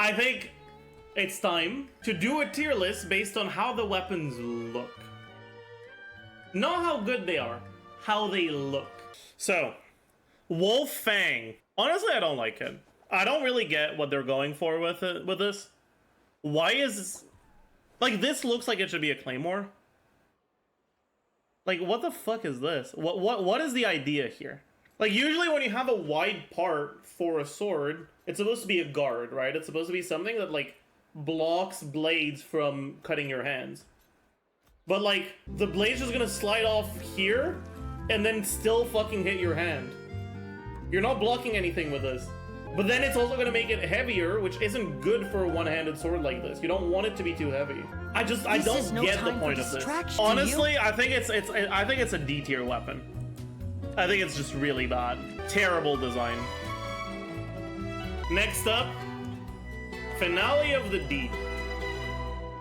I think it's time to do a tier list based on how the weapons look. Not how good they are, how they look. So, Wolf Fang. Honestly, I don't like it. I don't really get what they're going for with this. Why is... Like, this looks like it should be a Claymore. Like, what the fuck is this? What is the idea here? Like, usually when you have a wide part for a sword, it's supposed to be a guard, right? It's supposed to be something that, like, blocks blades from cutting your hands. But, like, the blade's just gonna slide off here, and then still fucking hit your hand. You're not blocking anything with this. But then it's also gonna make it heavier, which isn't good for a one-handed sword like this. You don't want it to be too heavy. I don't get the point of this. Honestly, I think it's a D tier weapon. I think it's just really bad. Terrible design. Next up, Finale of the Deep.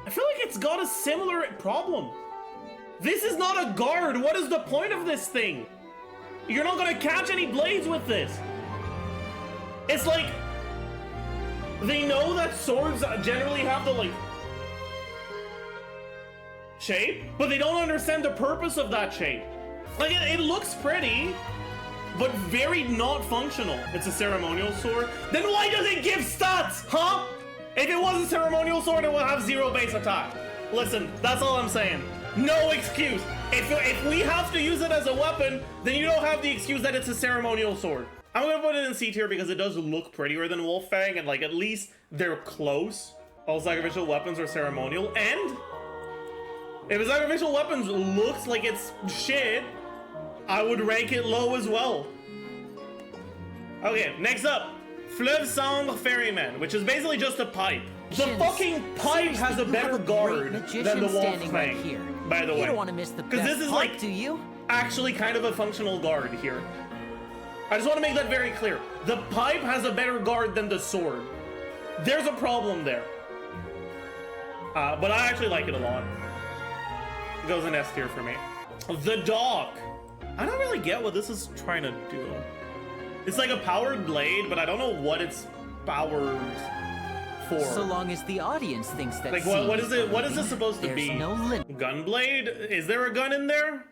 I feel like it's got a similar problem. This is not a guard. What is the point of this thing? You're not gonna catch any blades with this. It's like, they know that swords generally have the, like, shape, but they don't understand the purpose of that shape. Like, it looks pretty, but very not functional. It's a ceremonial sword. Then why does it give stats, huh? If it was a ceremonial sword, it would have 0 base attack. Listen, that's all I'm saying. No excuse. If we have to use it as a weapon, then you don't have the excuse that it's a ceremonial sword. I'm gonna put it in C tier because it does look prettier than Wolf Fang, and like at least they're close. All sacrificial weapons are ceremonial, and if a sacrificial weapons looks like it's shit, I would rank it low as well. Okay, next up, Fleuve Cendre Ferryman, which is basically just a pipe. The fucking pipe has a better guard than the Wolf Fang, by the way. You don't want to miss the best part, this is like, do you? Actually kind of a functional guard here. I just want to make that very clear. The pipe has a better guard than the sword. There's a problem there. But I actually like it a lot. It goes in S tier for me. The dog. I don't really get what this is trying to do. It's like a powered blade, but I don't know what it's powered for. So long as the audience thinks that. Like, what is it? What is this supposed to be? No limit. Gunblade? Is there a gun in there?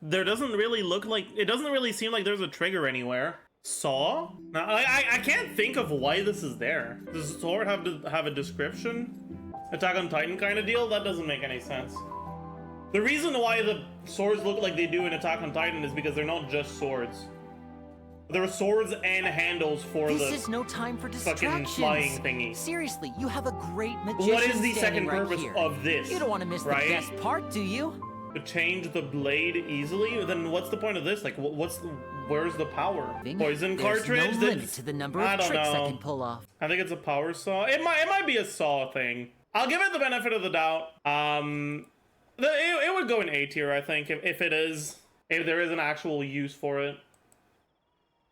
There doesn't really look like, it doesn't really seem like there's a trigger anywhere. Saw? Now, I can't think of why this is there. Does the sword have to have a description? Attack on Titan kind of deal? That doesn't make any sense. The reason why the swords look like they do in Attack on Titan is because they're not just swords. There are swords and handles for the This is no time for fucking flying thingy. Seriously, you have a great magician. What is the second right purpose here. of this? You don't want to miss right? the best part, do you? To change the blade easily? Then what's the point of this? Like, where's the power? Poison cartridge? No limit to the number of tricks I can pull off. I think it's a power saw. It might be a saw thing. I'll give it the benefit of the doubt. It would go in A tier, I think, if there is an actual use for it.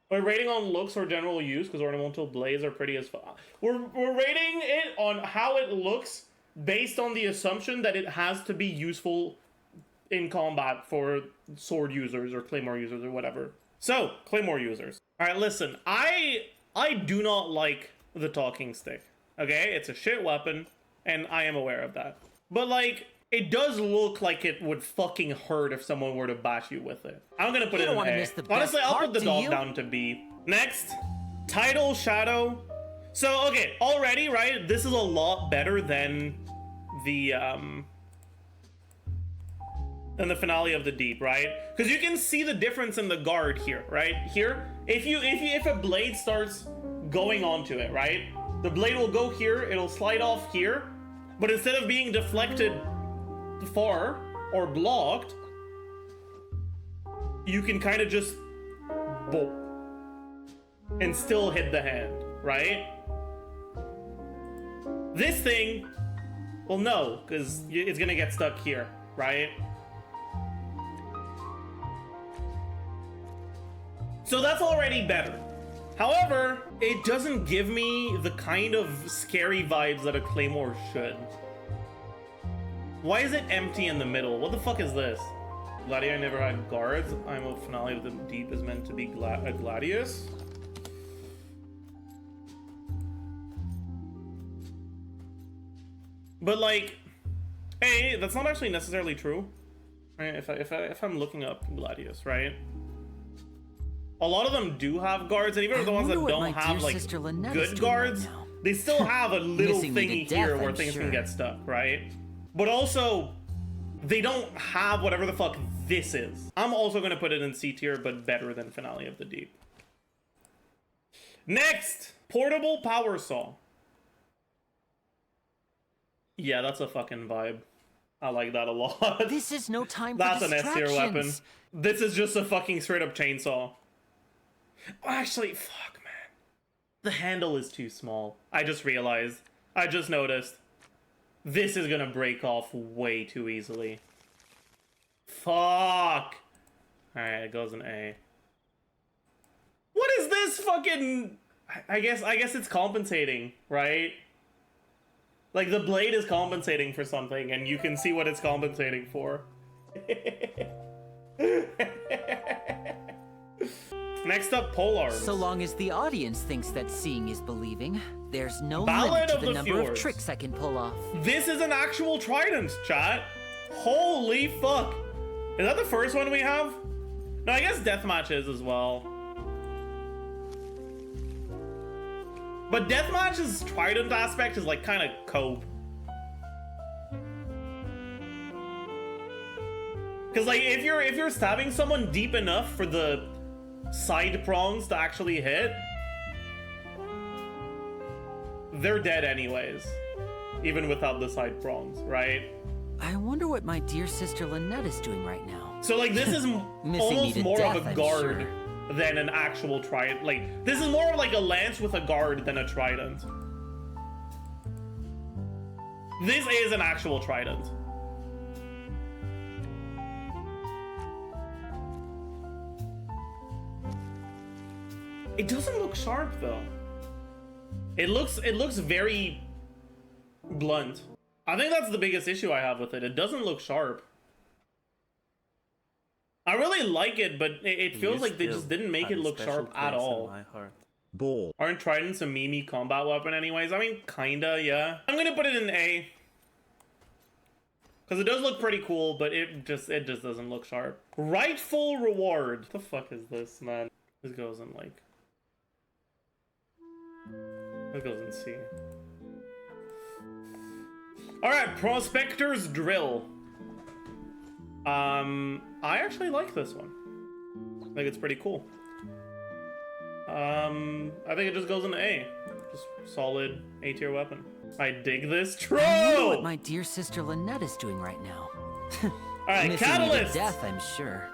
We're rating on looks or general use because ornamental blades are pretty as fuck. We're rating it on how it looks based on the assumption that it has to be useful in combat for sword users or Claymore users or whatever. So, Claymore users. Alright, listen, I do not like the talking stick. Okay? It's a shit weapon, and I am aware of that. But like, it does look like it would fucking hurt if someone were to bash you with it. I'm gonna put it in A. Honestly, I'll put the dog down to B. Next, Tidal Shadow. So, okay, already, right? This is a lot better than the Finale of the Deep, right? Because you can see the difference in the guard here, right? Here, if a blade starts going onto it, right? The blade will go here, it'll slide off here, but instead of being deflected far or blocked, you can kind of just bolt and still hit the hand, right? This thing, well, no, because it's gonna get stuck here, right? So that's already better. However, it doesn't give me the kind of scary vibes that a Claymore should. Why is it empty in the middle? What the fuck is this? Gladiator never had guards. I'm a Finale of the Deep is meant to be a Gladius. But like, hey, that's not actually necessarily true. Right? If I'm looking up Gladius, right? A lot of them do have guards, and even the ones that don't have like good guards, they still have a little thingy here where things can get stuck, right? But also, they don't have whatever the fuck this is. I'm also gonna put it in C tier, but better than Finale of the Deep. Next, portable power saw. Yeah, that's a fucking vibe. I like that a lot. This is no time for that's an S tier weapon. distractions. This is just a fucking straight up chainsaw. Actually, fuck, man. The handle is too small. I just realized. I just noticed. This is gonna break off way too easily. Fuck. Alright, it goes in A. What is this fucking... I guess it's compensating, right? Like, the blade is compensating for something, and you can see what it's compensating for. Next up, Polearm. So long as the audience thinks that seeing is believing, there's no Ballad limit to of the the number Fjords. of tricks I can pull off. This is an actual trident, chat. Holy fuck. Is that the first one we have? No, I guess Deathmatch is as well. But Deathmatch's trident aspect is like kind of cope. Cause like if you're stabbing someone deep enough for the side prongs to actually hit, they're dead anyways, even without the side prongs, right? I wonder what my dear sister Lynette is doing right now. So like this is almost to more death, of a I'm guard sure. than an actual trident. Like this is more of like a lance with a guard than a trident. This is an actual trident. It doesn't look sharp though. It looks very blunt. I think that's the biggest issue I have with it. It doesn't look sharp. I really like it, but it feels like they just didn't make it look sharp at all. Ball. Aren't tridents a meme combat weapon anyways? I mean, kinda, yeah. I'm gonna put it in A. Because it does look pretty cool, but it just doesn't look sharp. Rightful reward. What the fuck is this, man? This goes in like... This goes in C. Alright, Prospector's Drill. I actually like this one. I think it's pretty cool. I think it just goes into A. Just solid A tier weapon. I dig this troll! I wonder what my dear sister Lynette is doing right now. Alright, Missing me to Catalyst! death, I'm sure.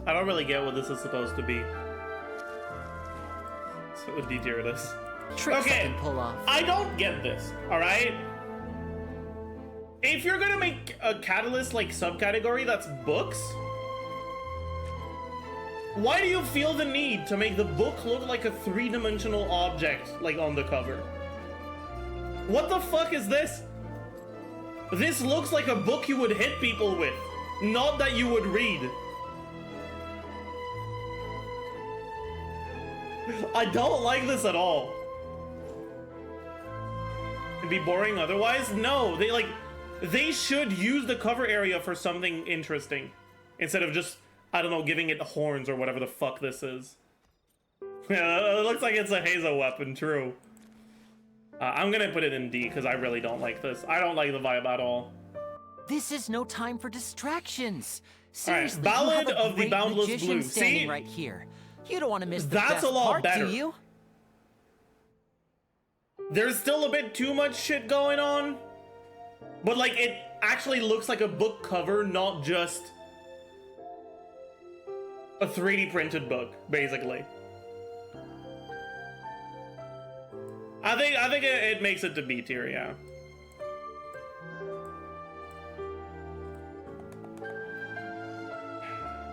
I don't really get what this is supposed to be. So what D tier it is. Tricks I Okay, can pull off. I don't get this, alright? If you're gonna make a Catalyst like subcategory that's books, why do you feel the need to make the book look like a three-dimensional object like on the cover? What the fuck is this? This looks like a book you would hit people with, not that you would read. I don't like this at all. It'd be boring otherwise? No, they should use the cover area for something interesting. Instead of just, I don't know, giving it horns or whatever the fuck this is. Yeah, it looks like it's a Hazo weapon, true. I'm gonna put it in D because I really don't like this. I don't like the vibe at all. This is no time for distractions. Seriously, Ballad you have a of the great Boundless magician Blue. standing See? right here. You don't want to miss the That's best a lot part, better. do you? There's still a bit too much shit going on. But like, it actually looks like a book cover, not just a 3D printed book, basically. I think it makes it to B tier, yeah.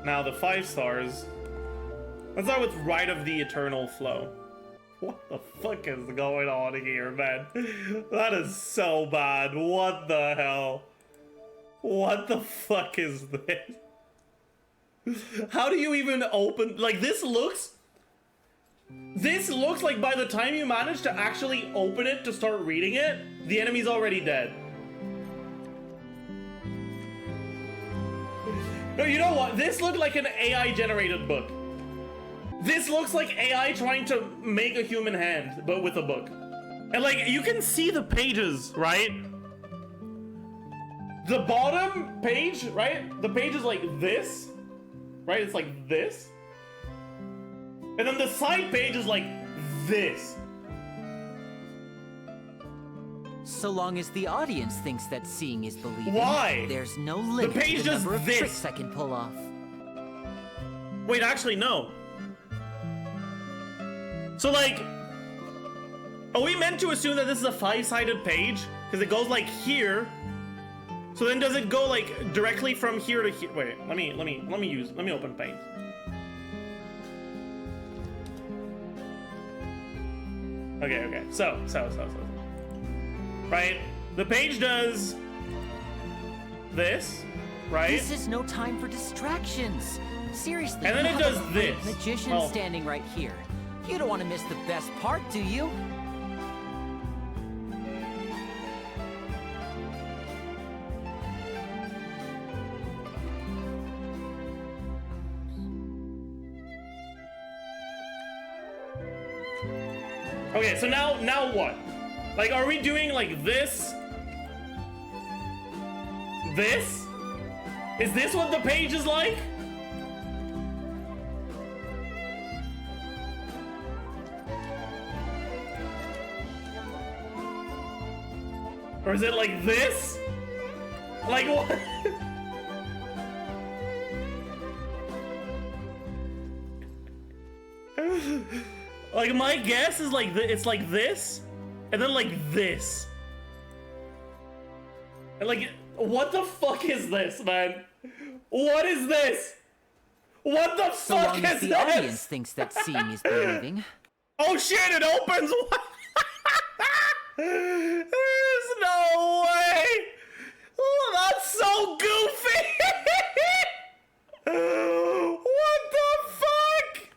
Now the 5 stars. Let's start with Rite of the Eternal Flow. What the fuck is going on here, man? That is so bad. What the hell? What the fuck is this? How do you even open? Like, this looks like by the time you manage to actually open it to start reading it, the enemy's already dead. No, you know what? This looked like an AI generated book. This looks like AI trying to make a human hand, but with a book. And like, you can see the pages, right? The bottom page, right? The page is like this, right? It's like this. And then the side page is like this. So long as the audience thinks that seeing is believing, why? There's no limit The page to the does number of this. tricks I can pull off. Wait, actually, no. So like, are we meant to assume that this is a 5-sided page? Because it goes like here. So then does it go like directly from here to here? Wait, let me open Paint. Okay. So. Right? The page does this, right? This is no time for distractions. Seriously, And then you it have does a great this. magician Oh. standing right here. You don't want to miss the best part, do you? Okay, so now what? Like, are we doing like this? This? Is this what the page is like? Or is it like this? Like what? Like, my guess is like it's like this, and then like this. And like, what the fuck is this, man? What is this? What the So fuck long as is the this? audience thinks that seeing is believing. Oh shit, it opens! There's no way! Oh, that's so goofy! What the fuck?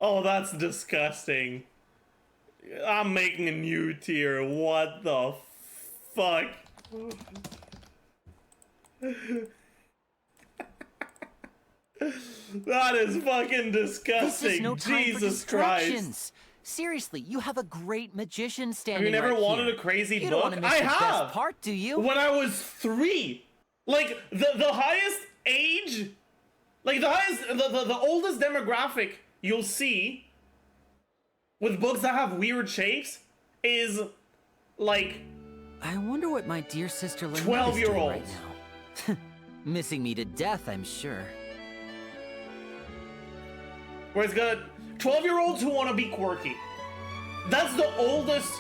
Oh, that's disgusting. I'm making a new tier. What the fuck? That is fucking disgusting. This is no time for Jesus Christ. distractions. Seriously, you have a great magician Have standing you never right wanted here. a crazy You book? don't want to miss I the have. best part, do you? When I was 3. Like, the highest age, like the oldest demographic you'll see with books that have weird shapes is like I wonder what my dear sister Lynette is 12-year-olds. doing right now. Missing me to death, I'm sure. where it's got 12-year-olds who want to be quirky. That's the oldest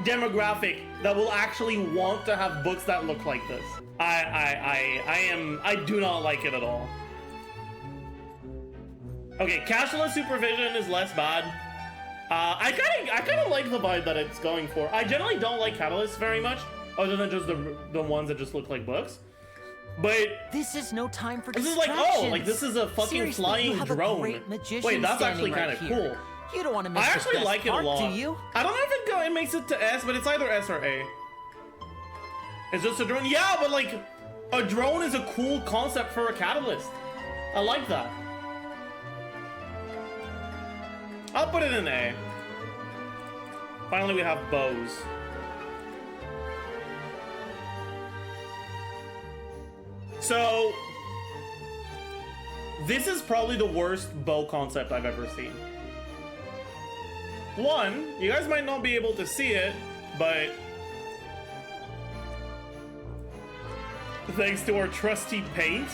demographic that will actually want to have books that look like this. I do not like it at all. Okay, cashless supervision is less bad. I kind of like the vibe that it's going for. I generally don't like catalysts very much, other than just the ones that just look like books. But This is no time for this is distractions. like, oh, like this is a fucking Seriously, flying you have a drone. great magician Wait, that's actually standing kind right of here. cool. You don't want to miss I the actually best like it a part, lot. do you? I don't know if it makes it to S, but it's either S or A. It's just a drone. Yeah, but like, a drone is a cool concept for a catalyst. I like that. I'll put it in A. Finally, we have bows. So, this is probably the worst bow concept I've ever seen. One, you guys might not be able to see it, but thanks to our trusty paint,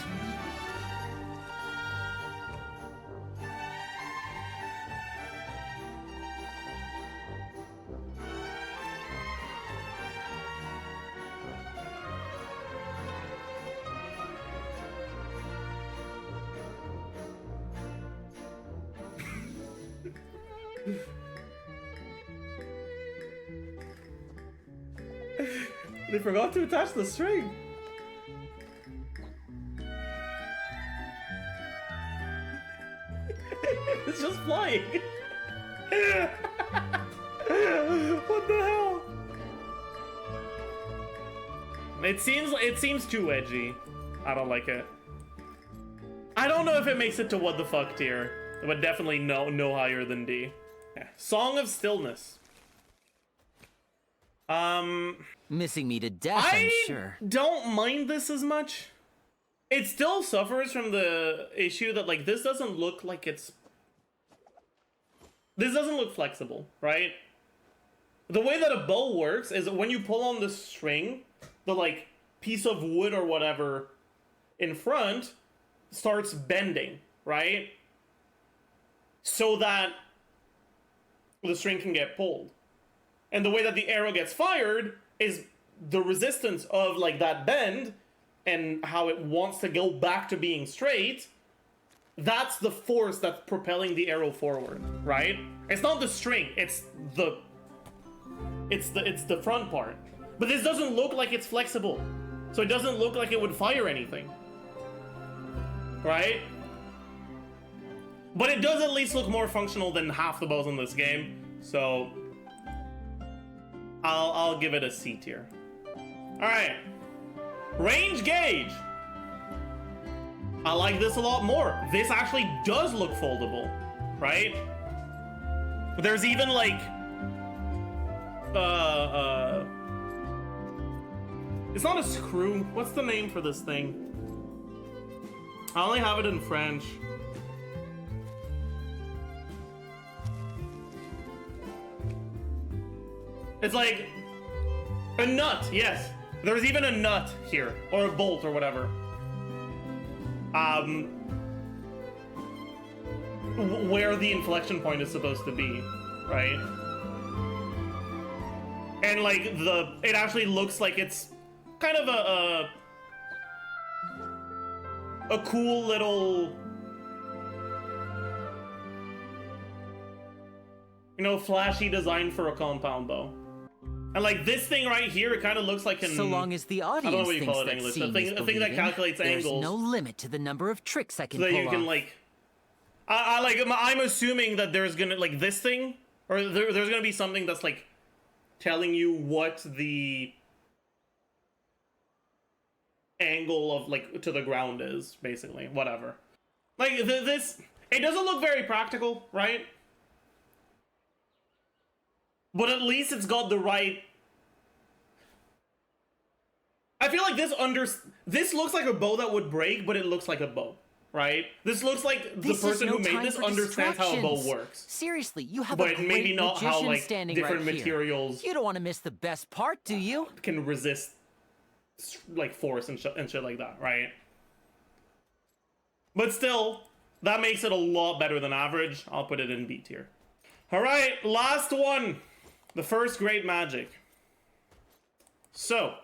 they forgot to attach the string. It's just flying. What the hell? It seems too edgy. I don't like it. I don't know if it makes it to what the fuck tier, but definitely no higher than D. Yeah. Song of Stillness. Missing me to death, I'm sure. I don't mind this as much. It still suffers from the issue that, like, this doesn't look like it's... This doesn't look flexible, right? The way that a bow works is that when you pull on the string, the, like, piece of wood or whatever in front starts bending, right? So that the string can get pulled. And the way that the arrow gets fired is the resistance of, like, that bend and how it wants to go back to being straight. That's the force that's propelling the arrow forward, right? It's not the string, it's the front part. But this doesn't look like it's flexible. So it doesn't look like it would fire anything. Right? But it does at least look more functional than half the bows in this game. So I'll give it a C tier. Alright. Range gauge. I like this a lot more. This actually does look foldable, right? There's even like it's not a screw. What's the name for this thing? I only have it in French. It's like a nut, yes. There's even a nut here, or a bolt, or whatever. Where the inflection point is supposed to be, right? And like it actually looks like it's kind of a cool little, you know, flashy design for a compound bow. And like this thing right here, it kind of looks like an... So long as the audience I don't know what you thinks call it in that English. seeing The thing that calculates there's angles. no limit to the number of tricks I can So that pull you can off. like... I'm assuming that there's gonna, like, this thing, or there's gonna be something that's like telling you what the angle of, like, to the ground is, basically. Whatever. Like, this... It doesn't look very practical, right? But at least it's got the right... I feel like this looks like a bow that would break, but it looks like a bow, right? This looks like the person who made this understands how a bow works. Seriously, you have a But great maybe not how, magician like, standing different right here. materials You don't want to miss the best part, do you? can resist, like, force and shit like that, right? But still, that makes it a lot better than average. I'll put it in B tier. Alright, last one. The first great magic. So,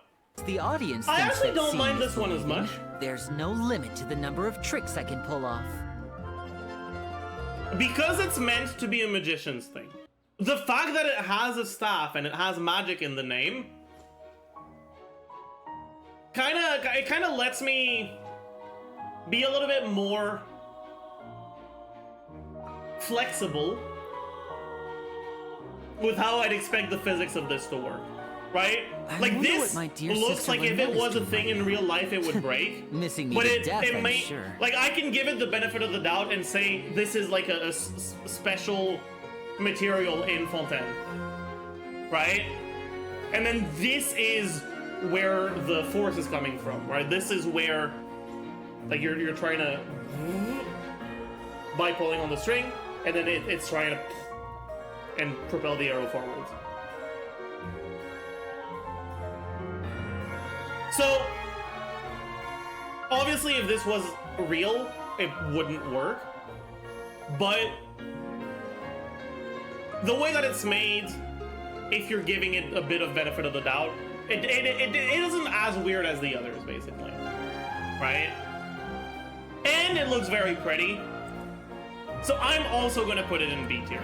The audience I thinks actually that don't seeing mind is this one as believing. much. There's no limit to the number of tricks I can pull off. because it's meant to be a magician's thing, the fact that it has a staff and it has magic in the name kind of lets me be a little bit more flexible with how I'd expect the physics of this to work, right? I Like, wonder this what my dear looks sister like if it Lynette is was a doing thing right in now. real life, it would break. Missing me But to death, I'm may, sure. like, I can give it the benefit of the doubt and say this is like a special material in Fontaine, right? And then this is where the force is coming from, right? This is where, like, you're trying to, by pulling on the string, and then it's trying to and propel the arrow forwards. So, obviously, if this was real, it wouldn't work. But the way that it's made, if you're giving it a bit of benefit of the doubt, it isn't as weird as the others, basically. Right? And it looks very pretty. So I'm also going to put it in B tier.